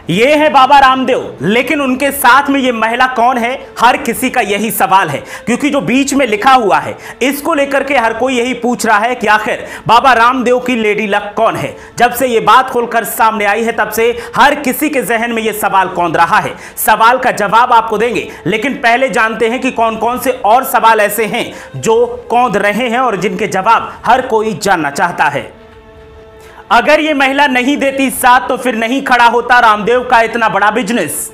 ये है बाबा रामदेव, लेकिन उनके साथ में ये महिला कौन है, हर किसी का यही सवाल है। क्योंकि जो बीच में लिखा हुआ है इसको लेकर के हर कोई यही पूछ रहा है कि आखिर बाबा रामदेव की लेडी लक कौन है। जब से ये बात खोलकर सामने आई है तब से हर किसी के जहन में ये सवाल कौंध रहा है। सवाल का जवाब आपको देंगे, लेकिन पहले जानते हैं कि कौन कौन से और सवाल ऐसे हैं जो कौंध रहे हैं और जिनके जवाब हर कोई जानना चाहता है। अगर ये महिला नहीं देती साथ तो फिर नहीं खड़ा होता रामदेव का इतना बड़ा बिजनेस।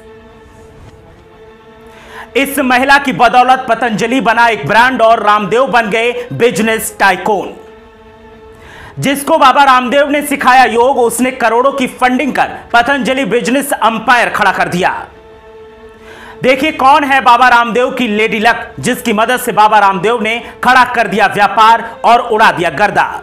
इस महिला की बदौलत पतंजलि बना एक ब्रांड और रामदेव बन गए बिजनेस टाइकून। जिसको बाबा रामदेव ने सिखाया योग, उसने करोड़ों की फंडिंग कर पतंजलि बिजनेस अंपायर खड़ा कर दिया। देखिए कौन है बाबा रामदेव की लेडी लक, जिसकी मदद से बाबा रामदेव ने खड़ा कर दिया व्यापार और उड़ा दिया गर्दा।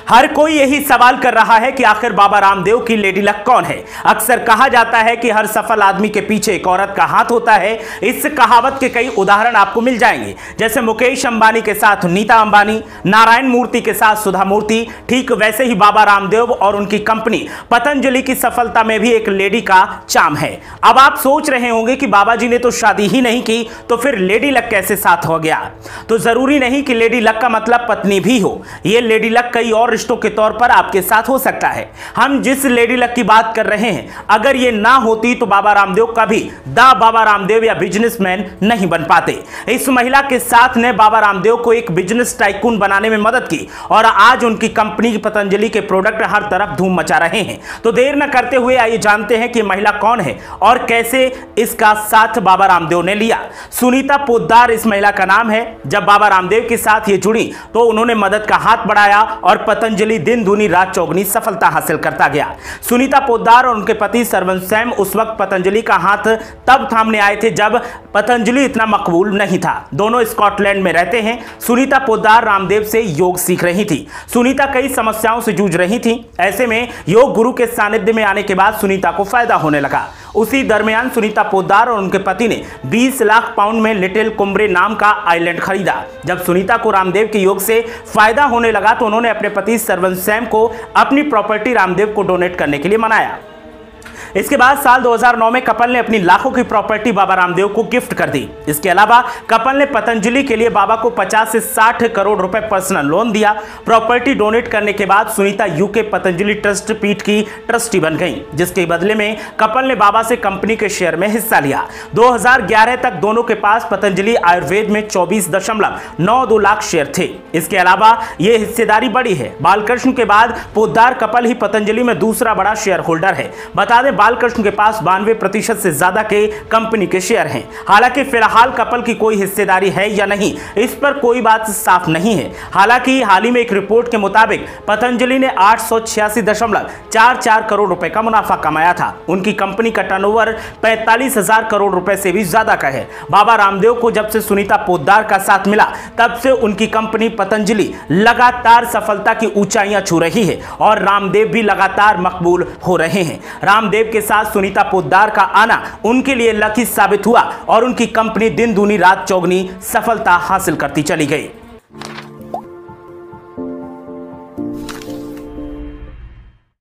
हर कोई यही सवाल कर रहा है कि आखिर बाबा रामदेव की लेडी लक कौन है। अक्सर कहा जाता है कि हर सफल आदमी के पीछे एक औरत का हाथ होता है। इस कहावत के कई उदाहरण आपको मिल जाएंगे, जैसे मुकेश अंबानी के साथ नीता अंबानी, नारायण मूर्ति के साथ सुधा मूर्ति। ठीक वैसे ही बाबा रामदेव और उनकी कंपनी पतंजलि की सफलता में भी एक लेडी का चाम है। अब आप सोच रहे होंगे कि बाबा जी ने तो शादी ही नहीं की, तो फिर लेडी लक कैसे साथ हो गया। तो जरूरी नहीं कि लेडी लक का मतलब पत्नी भी हो। यह लेडी लक कई और रिश्तों के तौर पर आपके साथ हो सकता है। हम जिस लेडी लक की बात कर रहे हैं, अगर ये ना होती तो बाबा रामदेव कभी दा बाबा रामदेव या बिजनेसमैन नहीं बन पाते। इस महिला के साथ ने बाबा रामदेव को एक बिजनेस टाइकून बनाने में मदद की और आज उनकी कंपनी पतंजलि के प्रोडक्ट हर तरफ धूम मचा रहे हैं। तो देर न करते हुए आइए जानते हैं कि महिला कौन है और कैसे इसका साथ बाबा रामदेव ने लिया। सुनीता पोद्दार इस महिला का नाम है। जब बाबा रामदेव के साथ ये जुड़ी तो उन्होंने मदद का हाथ बढ़ाया और पतंजलि दिन दूनी रात चौगुनी सफलता हासिल करता गया। सुनीता पोद्दार और उनके पति सरवन सैम उस वक्त पतंजलि का हाथ तब थामने आए थे जब पतंजलि इतना मकबूल नहीं था। दोनों स्कॉटलैंड में रहते हैं। सुनीता पोद्दार रामदेव से योग सीख रही थी। सुनीता कई समस्याओं से जूझ रही थी। ऐसे में योग गुरु के सानिध्य में आने के बाद सुनीता को फायदा होने लगा। उसी दरमियान सुनीता पोद्दार और उनके पति ने 20 लाख पाउंड में लिटिल कुम्ब्रे नाम का आइलैंड खरीदा। जब सुनीता को रामदेव के योग से फायदा होने लगा तो उन्होंने अपने पति सरवन सैम को अपनी प्रॉपर्टी रामदेव को डोनेट करने के लिए मनाया। इसके बाद साल 2009 में कपल ने अपनी लाखों की प्रॉपर्टी बाबा रामदेव को गिफ्ट कर दी। इसके अलावा कपल ने पतंजलि के लिए बाबा को 50 से 60 करोड़ रुपए पर्सनल लोन दिया। प्रॉपर्टी डोनेट करने के बाद सुनीता यूके पतंजलि ट्रस्ट पीठ की ट्रस्टी बन गई, जिसके बदले में कपल ने बाबा से कंपनी के शेयर में हिस्सा लिया। 2011 तक दोनों के पास पतंजलि आयुर्वेद में 24.92 लाख शेयर थे। इसके अलावा यह हिस्सेदारी बड़ी है। बालकृष्ण के बाद पोद्दार कपल ही पतंजलि में दूसरा बड़ा शेयर होल्डर है। बता दें बालकृष्ण के पास 92% से ज्यादा के कंपनी के शेयर हैं। हालांकि फिलहाल कपल की कोई हिस्सेदारी है या नहीं, इस पर कोई बात साफ नहीं है। हालांकि हाल ही में एक रिपोर्ट के मुताबिक पतंजलि ने 886.44 करोड़ रुपए का मुनाफा कमाया था। उनकी कंपनी का टर्नओवर 45,000 करोड़ रुपए से भी ज्यादा का है। बाबा रामदेव को जब से सुनीता पोद्दार का साथ मिला तब से उनकी कंपनी पतंजलि लगातार सफलता की ऊंचाइयां छू रही है और रामदेव भी लगातार मकबूल हो रहे हैं। रामदेव के साथ सुनीता पोद्दार का आना उनके लिए लकी साबित हुआ और उनकी कंपनी दिन दूनी रात चौगुनी सफलता हासिल करती चली गई।